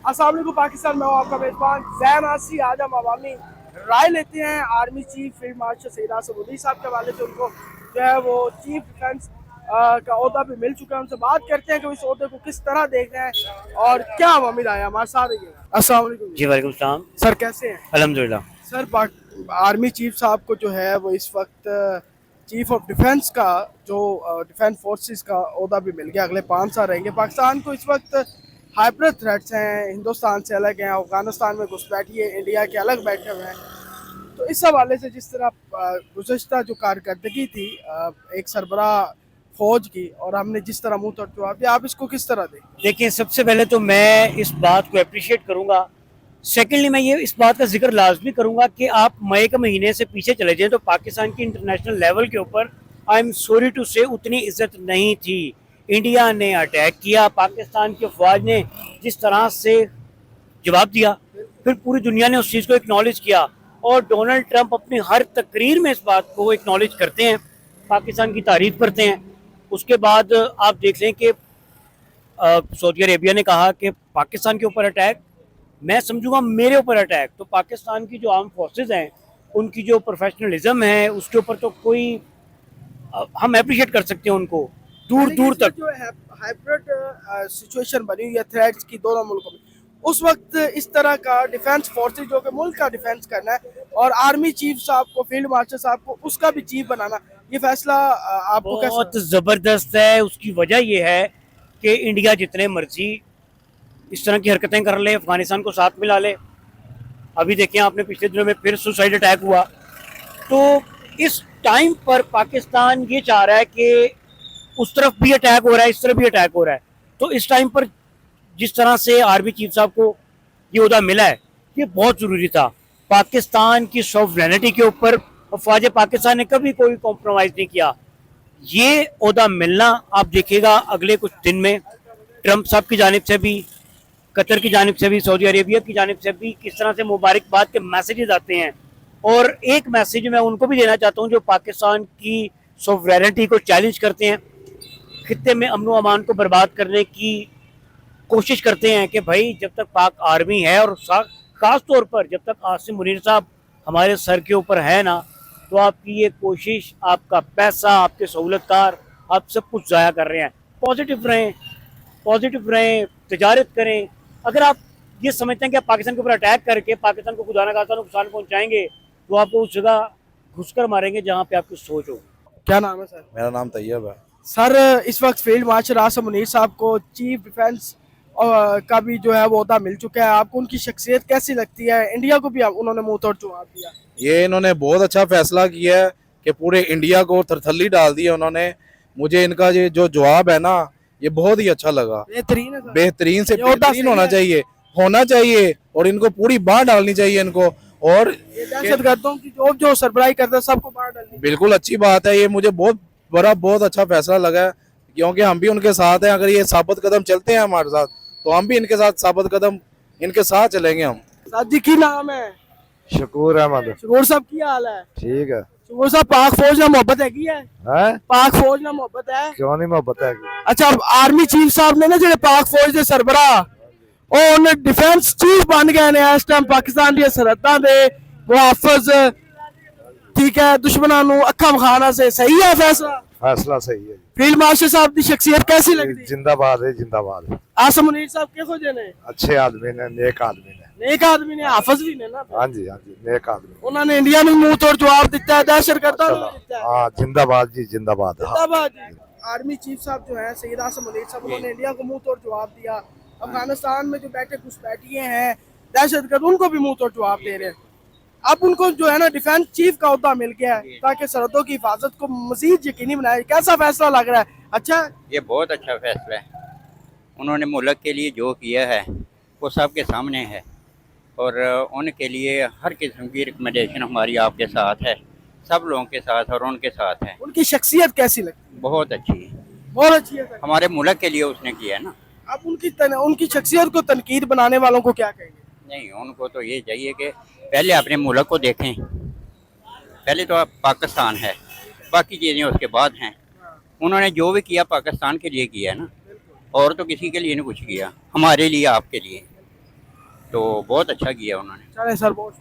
अस्सलाम वालेकुम पाकिस्तान, मैं हूं आपका मेजबान जैन आसी। आज हम अवामी राय लेते हैं army chief field marshal Saeed Asim Munir साहब के हवाले से। उनको जो है वो चीफ डिफेंस का ओहदा भी मिल चुका है। उनसे बात करते हैं कि इस ओहदे को किस तरह देख रहे हैं और क्या अवामी राय है। हमारे साथ रहिएगा। अस्सलाम वालेकुम जी वालेकुम सलाम। सर, कैसे हैं? अल्हम्दुलिल्लाह। सर, आर्मी चीफ साहब को जो है वो इस वक्त चीफ ऑफ डिफेंस का जो डिफेंस फोर्सेस का ओहदा भी मिल गया। अगले 5 साल रहेंगे। पाकिस्तान को इस वक्त हाइब्रिड थ्रेट्स हैं, हिंदुस्तान से अलग हैं, अफगानिस्तान में घुसपैठी है, इंडिया के अलग बैठे हुए हैं। तो इस हवाले से जिस तरह गुज़श्ता जो कारकर्दगी थी एक सरबरा फौज की, और हमने जिस तरह मुंह तोड़ जवाब दिया, आप इसको किस तरह दें? देखिए, सबसे पहले तो मैं इस बात को अप्रिशिएट करूंगा। सेकेंडली, मैं ये इस बात का जिक्र लाजमी करूंगा कि आप मई के महीने से पीछे चले जाएं तो पाकिस्तान की इंटरनेशनल लेवल के ऊपर आई एम सॉरी टू से उतनी इज्जत नहीं थी। इंडिया ने अटैक किया, पाकिस्तान की अफवाज ने जिस तरह से जवाब दिया, फिर पूरी दुनिया ने उस चीज़ को एक्नॉलेज किया और डोनाल्ड ट्रंप अपनी हर तकरीर में इस बात को एक्नॉलेज करते हैं, पाकिस्तान की तारीफ करते हैं। उसके बाद आप देख लें कि सऊदी अरेबिया ने कहा कि पाकिस्तान के ऊपर अटैक, मैं समझूंगा मेरे ऊपर अटैक। तो पाकिस्तान की जो आर्म फोर्सेज हैं, उनकी जो प्रोफेशनलिज्म है, उसके ऊपर तो कोई हम अप्रिशिएट कर सकते हैं उनको दूर दूर तक। जो हाइब्रिड सिचुएशन बनी हुई है थ्रेट्स की दोनों मुल्कों में, उस वक्त इस तरह का डिफेंस फोर्सेज जो कि मुल्क का डिफेंस करना है और आर्मी चीफ साहब को, फील्ड मार्शल साहब को उसका भी चीफ बनाना, ये फैसला आपको कैसा? बहुत ज़बरदस्त है। उसकी वजह यह है कि इंडिया जितने मर्जी इस तरह की हरकतें कर ले, अफगानिस्तान को साथ मिला ले। अभी देखें आपने, पिछले दिनों में फिर सुसाइड अटैक हुआ। तो इस टाइम पर पाकिस्तान ये चाह रहा है कि उस तरफ भी अटैक हो रहा है, इस तरफ भी अटैक हो रहा है। तो इस टाइम पर जिस तरह से आर्मी चीफ साहब को ये ओहदा मिला है, ये बहुत ज़रूरी था। पाकिस्तान की सॉवरेनिटी के ऊपर अफवाज पाकिस्तान ने कभी कोई कॉम्प्रोमाइज़ नहीं किया। ये ओहदा मिलना आप देखिएगा अगले कुछ दिन में, ट्रंप साहब की जानिब से भी, कतर की जानिब से भी, सऊदी अरेबिया की जानिब से भी किस तरह से मुबारकबाद के मैसेजेस आते हैं। और एक मैसेज मैं उनको भी देना चाहता हूँ जो पाकिस्तान की सॉवरेनिटी को चैलेंज करते हैं, खित्ते में अमन व अमान को बर्बाद करने की कोशिश करते हैं कि भाई जब तक पाक आर्मी है, और ख़ास तौर पर जब तक आसिम मुनीर साहब हमारे सर के ऊपर है ना, तो आपकी ये कोशिश, आपका पैसा, आपके सहूलतकार, आप सब कुछ ज़ाया कर रहे हैं। पॉजिटिव रहें, पॉजिटिव रहें, तजारत करें। अगर आप ये समझते हैं कि आप पाकिस्तान के ऊपर अटैक करके पाकिस्तान को खुदा न खास्ता नुकसान पहुँचाएंगे, तो आपको उस जगह घुसकर मारेंगे जहाँ पे आपकी सोच हो। क्या नाम है सर? मेरा नाम तैयब है। सर, इस वक्त फील्ड मार्शल आसिम मुनीर साहब को चीफ डिफेंस का भी जो है वो ओहदा मिल चुका है। आपको उनकी शख्सियत कैसी लगती है? इंडिया को भी उन्होंने मुंह तोड़ जवाब दिया। ये इन्होंने बहुत अच्छा फैसला किया है कि पूरे इंडिया को थरथल्ली डाल दी है उन्होंने। मुझे इनका ये जो जवाब है ना, ये बहुत ही अच्छा लगा। बेहतरीन है सर। बेहतरीन से ये ओहदा बेहतरीन सही होना चाहिए और इनको पूरी बांह डालनी चाहिए इनको। और ये दहशतगर्दों की जो सरबराही करता है सबको बाहर डालनी। बिल्कुल अच्छी बात है। ये मुझे बहुत अच्छा फैसला लगा है, क्योंकि हम भी उनके साथ हैं। अगर ये साबित कदम चलते हैं हमारे साथ, तो हम भी इनके साथ साबित कदम इनके साथ चलेंगे हम। साजी की नाम है? शकूर अहमद। शकूर साहब की हाल है? ठीक है। शकूर साहब, पाक फौज ना मोहब्बत है? हैं? पाक फौज ना मोहब्बत है? क्यों नहीं मोहब्बत है? अच्छा, आर्मी चीफ साहब ने ना जो पाक फौज के सरबरा और डिफेंस चीफ बन गए ने इस टाइम पाकिस्तान दी सरहदां दे मुहाफिज, ठीक है, दुश्मनों अखा विखाना से। सही है फैसला? फैसला सही है। फील्ड मार्शल साहब की शख्सियत कैसी लगती है? जिंदाबाद है, जिंदाबाद। आसिम मुनीर साहब के खोजे ने? अच्छे आदमी ने, नेक आदमी ने। नेक आदमी ने, हाफिज भी ने ना। हाँ जी, हाँ जी, नेक आदमी। उन्होंने इंडिया में मुंह तोड़ जवाब दिता है, दहशतगर्दों ने दिता है। हाँ, जिंदाबाद जी, जिंदाबाद। हाँ। जिंदाबाद जी। आर्मी चीफ साहब जो है सईद आसिम मुनीर साहब, उन्होंने इंडिया को मुंह तोड़ जवाब दिया। अफगानिस्तान में जो बैठे घुसपैठिए हैं, दहशतगर्द, उनको भी मुंह तोड़ जवाब दे रहे हैं। अब उनको जो है ना डिफेंस चीफ का ओहदा मिल गया है ताकि सरहदों की हिफाजत को मजीद यकीनी बनाए। कैसा फैसला लग रहा है? अच्छा, ये बहुत अच्छा फैसला है। उन्होंने मुल्क के लिए जो किया है वो सबके सामने है, और उनके लिए हर किस्म की रिकमेंडेशन हमारी आपके साथ है, सब लोगों के साथ और उनके साथ है। उनकी शख्सियत कैसी लगती बहुत अच्छी है, है? बहुत अच्छी है सर। हमारे मुल्क के लिए उसने किया है ना। अब उनकी शख्सियत को तनकीद बनाने वालों को क्या कहेंगे? नहीं, उनको तो ये चाहिए कि पहले अपने मुल्क को देखें। पहले तो पाकिस्तान है, बाकी चीज़ें उसके बाद हैं। उन्होंने जो भी किया पाकिस्तान के लिए किया है ना, और तो किसी के लिए नहीं कुछ किया, हमारे लिए, आपके लिए। तो बहुत अच्छा किया उन्होंने। चले सर, बहुत